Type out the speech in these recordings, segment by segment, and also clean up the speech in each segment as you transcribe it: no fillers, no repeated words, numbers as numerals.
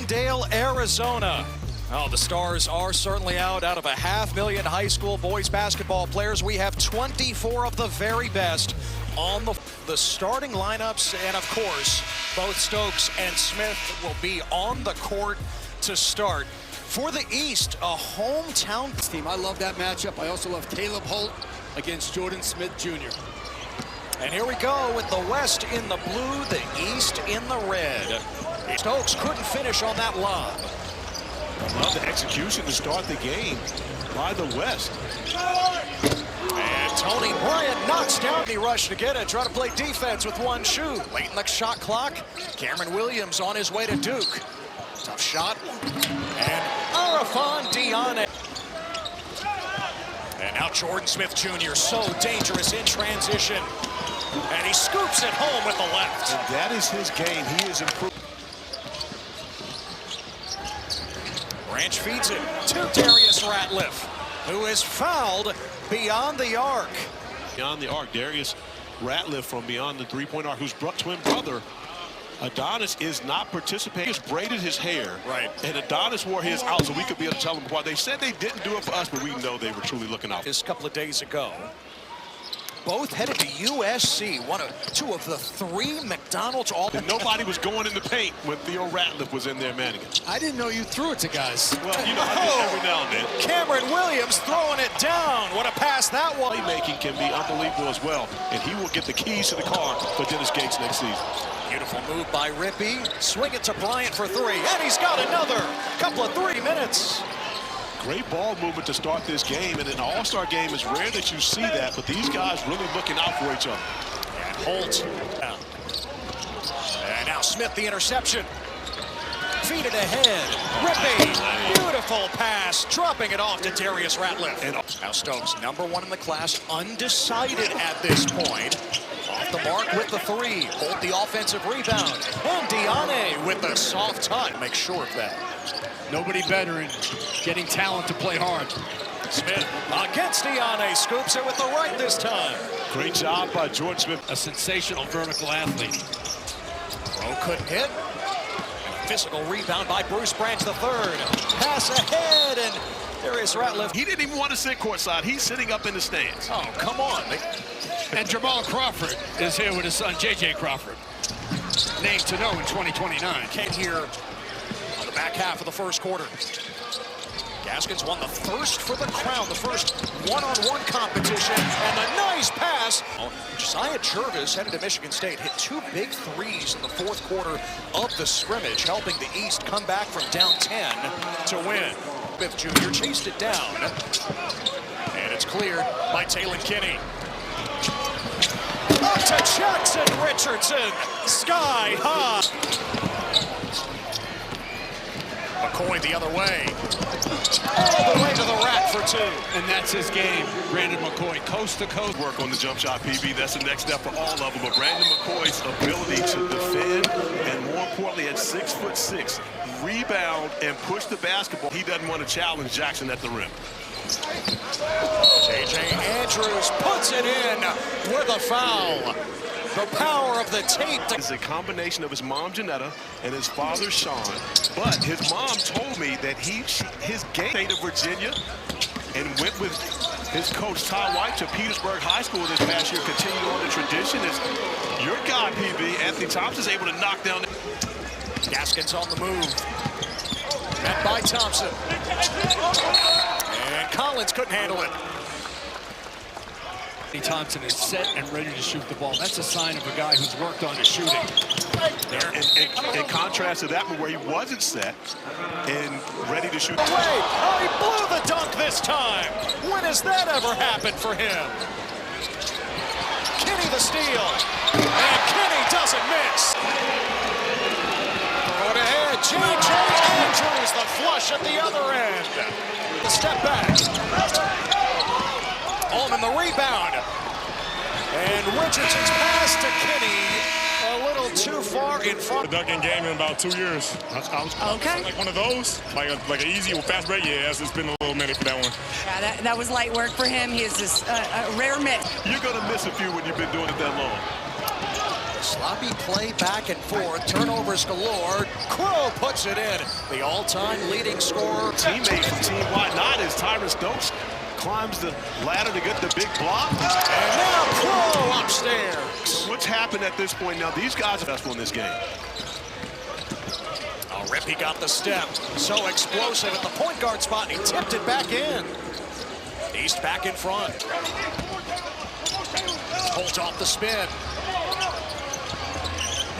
Glendale, Arizona. Oh, the stars are certainly out of 500,000 high school boys basketball players. We have 24 of the very best on the starting lineups. And of course, both Stokes and Smith will be on the court to start. For the East, a hometown team. I love that matchup. I also love Caleb Holt against Jordan Smith Jr. And here we go with the West in the blue, the East in the red. Stokes couldn't finish on that lob. Love the execution to start the game by the West. And Tony Bryant knocks down. He rushed to get it, try to play defense with one shoe. Late in the shot clock, Cameron Williams on his way to Duke. Tough shot. And Arafan Diane. And now Jordan Smith Jr., so dangerous in transition. And he scoops it home with the left. And that is his game. He is improved. Branch feeds it to Darius Ratliff, who is fouled beyond the arc. Beyond the arc, Darius Ratliff from beyond the three-point arc, whose twin brother, Adonis, is not participating. He just braided his hair. Right. And Adonis wore his out, so we could be able to tell him why. They said they didn't do it for us, but we know they were truly looking out. This couple of days ago, both headed to USC, two of the 3 McDonald's all. And nobody was going in the paint when Theo Ratliff was in there manning it. I didn't know you threw it to guys. Well, you know, I do every now and then. Cameron Williams throwing it down. What a pass that was. Playmaking can be unbelievable as well, and he will get the keys to the car for Dennis Gates next season. Beautiful move by Rippey. Swing it to Bryant for 3, and he's got another. Couple of 3 minutes. Great ball movement to start this game, and in an all-star game, it's rare that you see that, but these guys really looking out for each other. And Holt. And now Smith, the interception. Feed it ahead. Rippey, beautiful pass, dropping it off to Darius Ratliff. And now Stokes, #1 in the class, undecided at this point. Off the mark with the 3. Holt the offensive rebound. And Diane with the soft touch. Make sure of that. Nobody better in getting talent to play hard. Smith against Diane, scoops it with the right this time. Great job by George Smith. A sensational vertical athlete. Rowe couldn't hit. Physical rebound by Bruce Branch III. Pass ahead, and Darius Ratliff. He didn't even want to sit courtside. He's sitting up in the stands. Oh, come on. And Jamal Crawford is here with his son, J.J. Crawford. Name to know in 2029. Came here on the back half of the first quarter. Gaskins won the thirst for the crown, the first one-on-one competition, and a nice pass. Josiah Jervis, headed to Michigan State, hit 2 big threes in the fourth quarter of the scrimmage, helping the East come back from down 10 to win. Smith Jr. chased it down, and it's cleared by Taylor Kinney. Up to Jackson Richardson, sky high. McCoy the other way. All the way to the rack for 2. And that's his game. Brandon McCoy, coast to coast. Work on the jump shot, PB. That's the next step for all of them. But Brandon McCoy's ability to defend, and more importantly, at 6'6", rebound and push the basketball. He doesn't want to challenge Jackson at the rim. J.J. Andrews puts it in with a foul. The power of the tape. It's a combination of his mom, Janetta, and his father, Sean. But his mom told me that his game state of Virginia and went with his coach, Ty White, to Petersburg High School this past year, continued on the tradition. Is your guy, PB, Anthony Thompson, is able to knock down. Gaskins on the move. Met by Thompson. And Collins couldn't handle it. Thompson is set and ready to shoot the ball. That's a sign of a guy who's worked on his shooting. There, in contrast to that one where he wasn't set and ready to shoot. Away. Oh, he blew the dunk this time. When has that ever happened for him? Kinney the steal. And Kinney doesn't miss. Throw it ahead. J.J. Andrews, the flush at the other end. The step back. Ullman the rebound. And Richardson's pass to Kinney a little too far in front. The dunking game in about 2 years. Okay. Like one of those, like an easy fast break. Yeah, it's been a little minute for that one. Yeah, that was light work for him. He is just a rare miss. You're going to miss a few when you've been doing it that long. Sloppy play back and forth, turnovers galore. Crow puts it in. The all-time leading scorer. Teammate from Team Why Not is Tyron Stokes. Climbs the ladder to get the big block. And now Crow upstairs. What's happened at this point now? These guys are successful in this game. Oh, Rippey got the step. So explosive at the point guard spot. He tipped it back in. East back in front. Holt off the spin.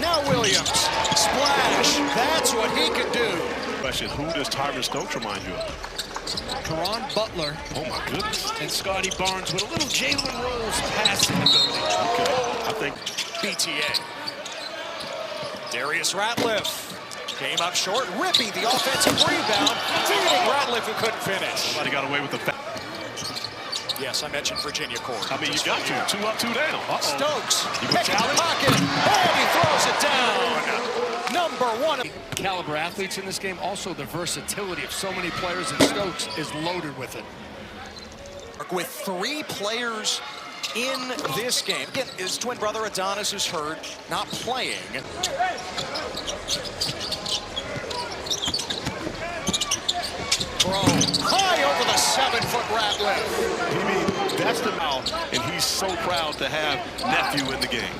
Now Williams. Splash. That's what he can do. Question, who does Tyron Stokes remind you of? Caron Butler. Oh, my goodness. And Scotty Barnes with a little Jalen Rose passing ability. Okay, I think BTA. Darius Ratliff. Came up short. Rippey, the offensive rebound. Feeding Ratliff, who couldn't finish. somebody got away with the foul. Yes, I mentioned Virginia Corey. I mean, you got to. 2 up, 2 down. Stokes. You Pick in the pocket. And he throws it down. Number 1. Caliber athletes in this game. Also, the versatility of so many players, and Stokes is loaded with it. With 3 players in this game. Again, his twin brother Adonis is hurt, not playing. Bro, high over the 7-foot Ratliff. I mean, that's the mouth, and he's so proud to have nephew in the game.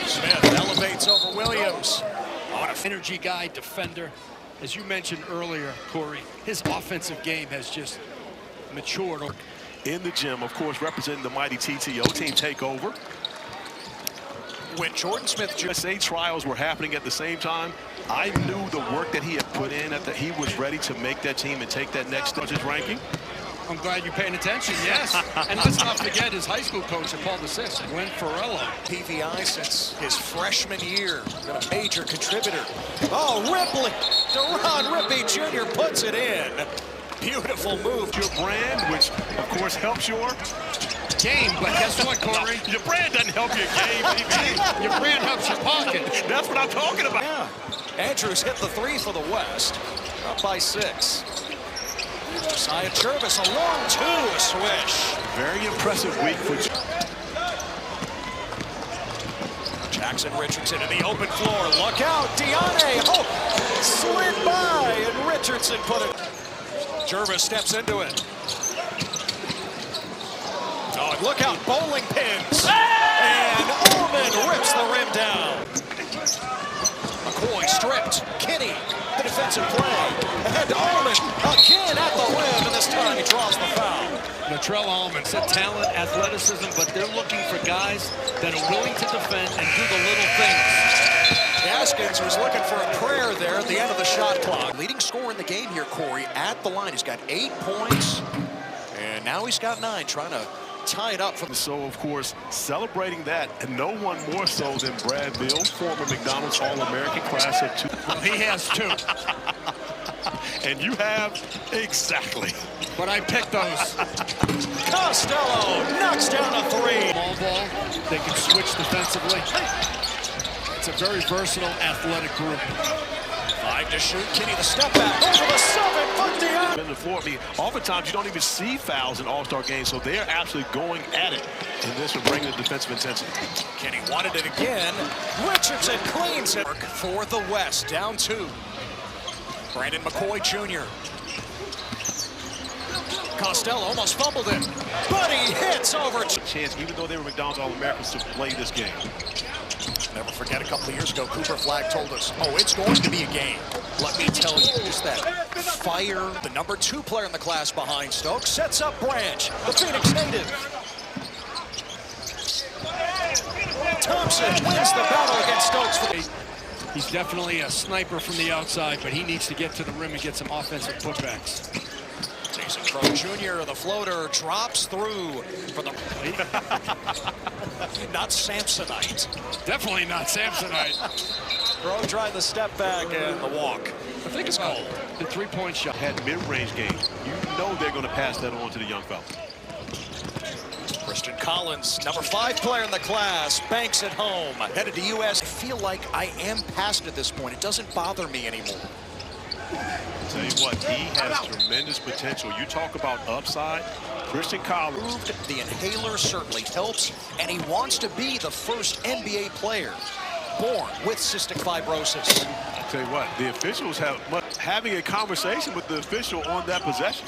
Smith elevates over Williams. On an energy guy, defender. As you mentioned earlier, Corey, his offensive game has just matured. In the gym, of course, representing the mighty TTO team takeover. When Jordan Smith USA trials were happening at the same time, I knew the work that he had put in, that he was ready to make that team and take that next step. His ranking. I'm glad you're paying attention, yes. And let's not forget his high school coach at Paul VI, Glenn Farello. PVI since his freshman year, been a major contributor. Oh, Ripley, Deron Rippey Jr. puts it in. Beautiful move. Your brand, which of course helps your game, but guess what, Corey? Your brand doesn't help your game, baby. Your brand helps your pocket. That's what I'm talking about. Yeah. Andrews hit the 3 for the West, up by 6. Josiah Jervis, a long 2, a swish. Very impressive week for Jackson Richardson in the open floor. Look out, Deane. Oh, slid by, and Richardson put it. Jervis steps into it. Oh, and look out, bowling pins. And Ullman rips the rim down. McCoy stripped. Kinney, the defensive play. And Ullman again at the rim, and this time he draws the foul. Latrell Ullman said talent, athleticism, but they're looking for guys that are willing to defend and do the little things. Gaskins was looking for a prayer there at the end of the shot clock. Leading scorer in the game here, Corey, at the line. He's got 8 points, and now he's got 9, trying to tie it up. So, of course, celebrating that, and no one more so than Brad Beal, former McDonald's All-American class of 2. Well, he has 2. And you have exactly. But I picked those. Costello knocks down a 3. Small ball, they can switch defensively. It's a very versatile, athletic group. 5 to shoot. Kinney the step back over the 7-foot Deane. In the floor, I mean, oftentimes you don't even see fouls in All-Star games, so they're actually going at it. And this will bring the defensive intensity. Kinney wanted it again. Richardson cleans it for the West. Down 2. Brandon McCoy Jr. Costello almost fumbled it, but he hits over. Chance, even though they were McDonald's All-Americans, to play this game. Never forget, a couple of years ago, Cooper Flagg told us, oh, it's going to be a game. Let me tell you, just that fire. The number 2 player in the class behind Stokes sets up Branch, the Phoenix native. Thompson wins the battle against Stokes. He's definitely a sniper from the outside, but he needs to get to the rim and get some offensive putbacks. Jason Crow Jr., the floater, drops through for the... Not Samsonite. Definitely not Samsonite. Crow tried the step back and the walk. I think it's called the 3-point shot. Had mid-range game. You know they're going to pass that on to the young fella. Christian Collins, number 5 player in the class, banks at home. Headed to U.S. I feel like I am past at this point. It doesn't bother me anymore. Tell you what, he has tremendous potential. You talk about upside. Christian Collins. The inhaler certainly helps, and he wants to be the first NBA player born with cystic fibrosis. I'll tell you what, the officials having a conversation with the official on that possession.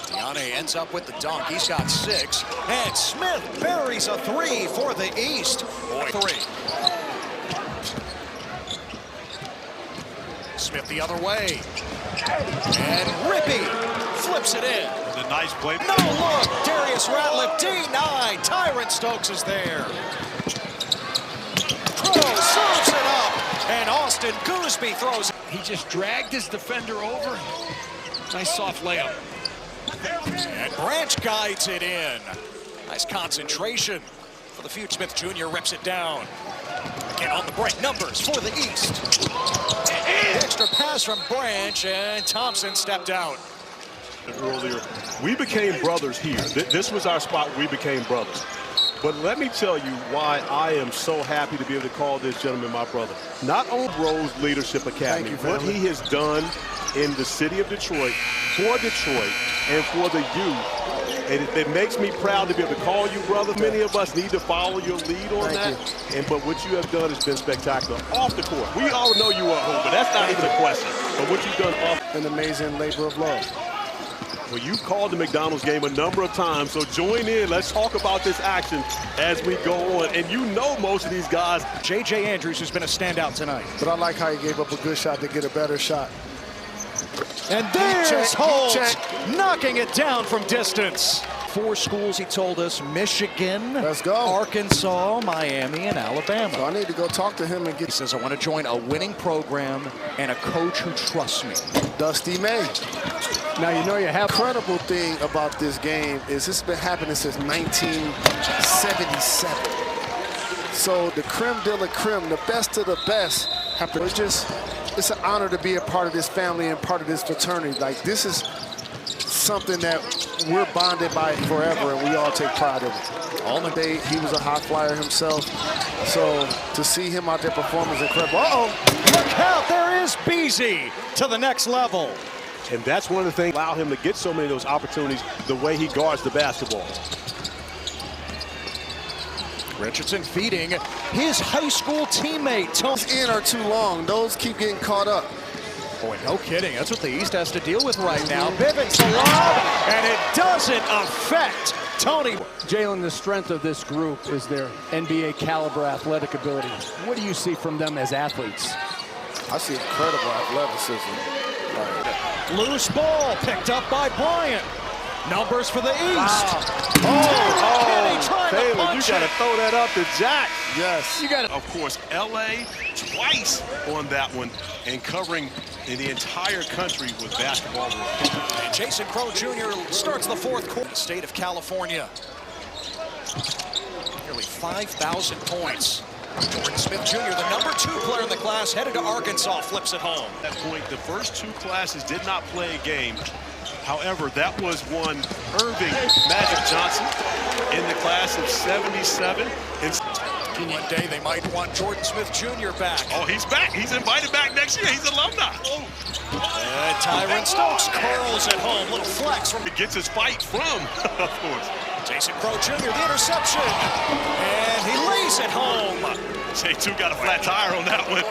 Deane ends up with the dunk. He's got 6. And Smith buries a 3 for the East. Boy, 3. Smith the other way. And Rippey flips it in. The nice play. No look. Darius Ratliff denied. Tyron Stokes is there. Crow serves it up. And Austin Gooseby throws it. He just dragged his defender over. Nice soft layup. And Branch guides it in. Nice concentration for the future. Smith Jr. rips it down. Again on the break. Numbers for the East. Extra pass from Branch, and Thompson stepped out. Earlier, we became brothers here. This was our spot where we became brothers. But let me tell you why I am so happy to be able to call this gentleman my brother. Not only Rose Leadership Academy, what he has done in the city of Detroit, for Detroit, and for the youth. And it makes me proud to be able to call you brother. Many of us need to follow your lead on that. But what you have done has been spectacular. Off the court, we all know you are home, but that's not even a question. But what you've done off. An amazing labor of love. Well, you called the McDonald's game a number of times, so join in. Let's talk about this action as we go on. And you know most of these guys. J.J. Andrews has been a standout tonight. But I like how he gave up a good shot to get a better shot. And there's Holt knocking it down from distance. 4 schools, he told us: Michigan, let's go, Arkansas, Miami, and Alabama. So I need to go talk to him and get. He says, I want to join a winning program and a coach who trusts me. Dusty May. Now, you know, you have incredible thing about this game is this has been happening since 1977. So the creme de la creme, the best of the best, it's an honor to be a part of this family and part of this fraternity. Like, this is something that we're bonded by forever, and we all take pride in it. On the day, he was a high flyer himself. So to see him out there performing is incredible. Uh-oh. Look out, there is Beasley to the next level. And that's one of the things that allow him to get so many of those opportunities, the way he guards the basketball. Richardson feeding his high school teammate. Those in are too long. Those keep getting caught up. Boy, no kidding. That's what the East has to deal with right now. Bivens the lob, and it doesn't affect Tony. Jalen, the strength of this group is their NBA caliber athletic ability. What do you see from them as athletes? I see incredible athleticism. Loose ball picked up by Bryant. Numbers for the East. Wow. Taylor, you got to throw that up to Jack. Yes. You got to. Of course, L.A. twice on that one and covering in the entire country with basketball. And Jason Crow Jr. starts the 4th quarter. The state of California. Nearly 5,000 points. Jordan Smith Jr., the number 2 player in the class, headed to Arkansas, flips it home. At that point, the first 2 classes did not play a game. However, that was one Irving Magic Johnson in the class of 77. One day they might want Jordan Smith Jr. back. Oh, he's back. He's invited back next year. He's alumni. And Tyron Stokes curls it home. Little flex from. He gets his fight from, of course. Jason Crow Jr., the interception. And he lays it home. J2 got a flat tire on that one.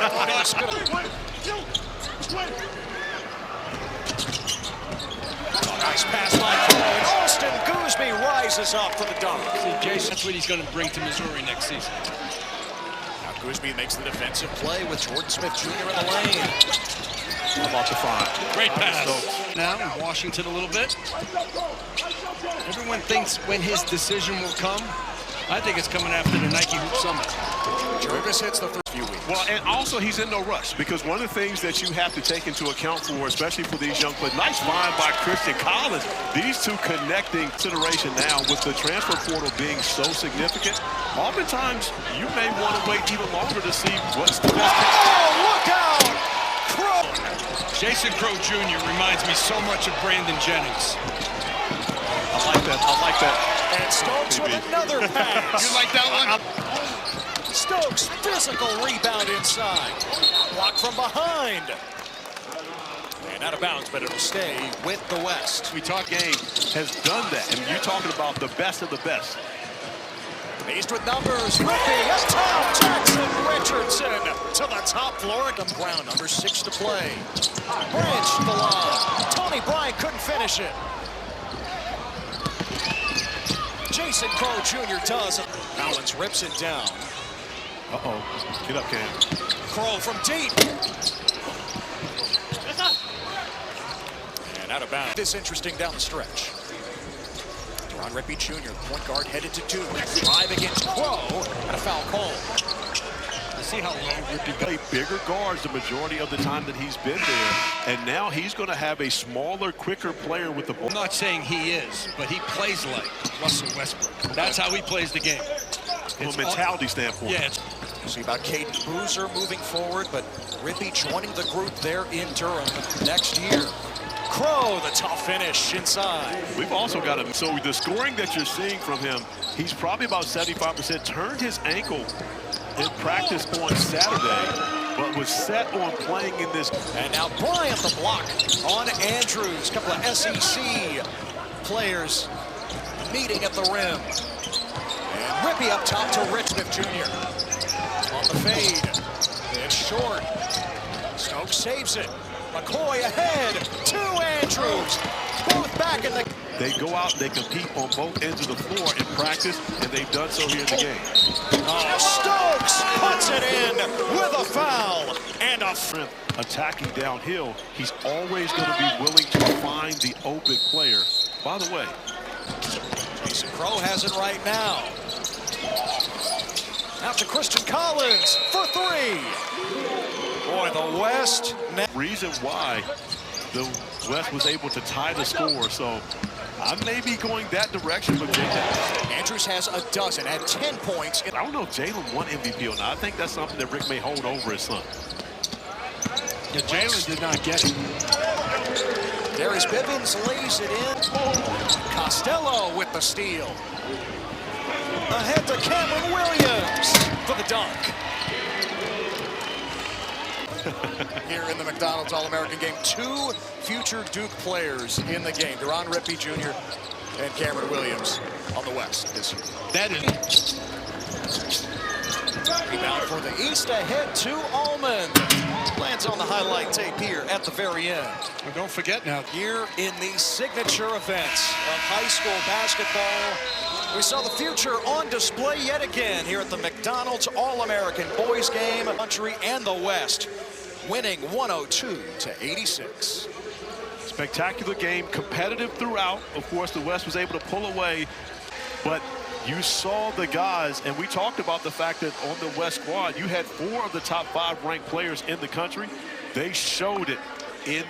Nice pass by Crow, and Austin Gooseby rises up for the dunk. See, Jason, that's what he's going to bring to Missouri next season. Now Gooseby makes the defensive play with Jordan Smith Jr. in the lane. How about the find? Great pass. Now in Washington a little bit. Everyone thinks when his decision will come. I think it's coming after the Nike Hoop Summit. Jervis hits the first few weeks. Well, and also he's in no rush because one of the things that you have to take into account for, especially for these young players, nice find by Christian Collins. These 2 connecting consideration now with the transfer portal being so significant. Oftentimes, you may want to wait even longer to see what's the best. Oh, look out! Crow! Jason Crow Jr. reminds me so much of Brandon Jennings. I like that. I like that. And Stokes with another pass. You like that one? Stokes, physical rebound inside. Blocked from behind. And Out of bounds, but it'll stay with the West. We Talk Game has done that, and you're talking about the best of the best. Amazed with numbers, Rippy up top, Jackson Richardson to the top floor. Ground, under 6 to play. Branch to the line. Tony Bryant couldn't finish it. Jason Crow Jr. does. Collins rips it down. Uh-oh. Get up, Cam. Crow from deep. And out of bounds. This interesting down the stretch. Ron Rippey Jr., point guard, headed to Duke. Drive against Crow, and a foul call. You see how low Rippey Play bigger guards the majority of the time that he's been there, and now he's going to have a smaller, quicker player with the ball. I'm not saying he is, but he plays like Russell Westbrook. That's how he plays the game. From a mentality standpoint. Yeah. See about Caden Boozer moving forward, but Rippey joining the group there in Durham next year. Crow, the tough finish inside. We've also got him. So the scoring that you're seeing from him, he's probably about 75%. Turned his ankle in practice on Saturday, but was set on playing in this. And now Bryant the block on Andrews. A couple of SEC players meeting at the rim. And Rippey up top to Rich Smith Jr. On the fade. It's short. Stokes saves it. McCoy ahead to Andrews. Both back in the... They go out and they compete on both ends of the floor in practice, and they've done so here in the game. Oh, Stokes puts it in with a foul and a... Attacking downhill, he's always going to be willing to find the open player. By the way, Jason Crow has it right now. Out to Christian Collins for 3. Boy, the West. Reason why the West was able to tie the score, so I may be going that direction, Virginia. Andrews has a dozen, had 10 points. I don't know if Jalen won MVP or not. I think that's something that Rick may hold over his son. Yeah, Jalen did not get it. Darius Bivens lays it in. Costello with the steal. Ahead to Cameron Williams for the dunk. Here in the McDonald's All-American game, 2 future Duke players in the game. Ron Rippey Jr. and Cameron Williams on the West this year. That is... Rebound for the East, ahead to Allman. Lands on the highlight tape here at the very end. Well, don't forget now. Here in the signature events of high school basketball, we saw the future on display yet again here at the McDonald's All-American Boys Game. Country and the West winning 102-86. Spectacular game, competitive throughout. Of course, the West was able to pull away, but you saw the guys, and we talked about the fact that on the West squad, you had 4 of the top 5 ranked players in the country. They showed it in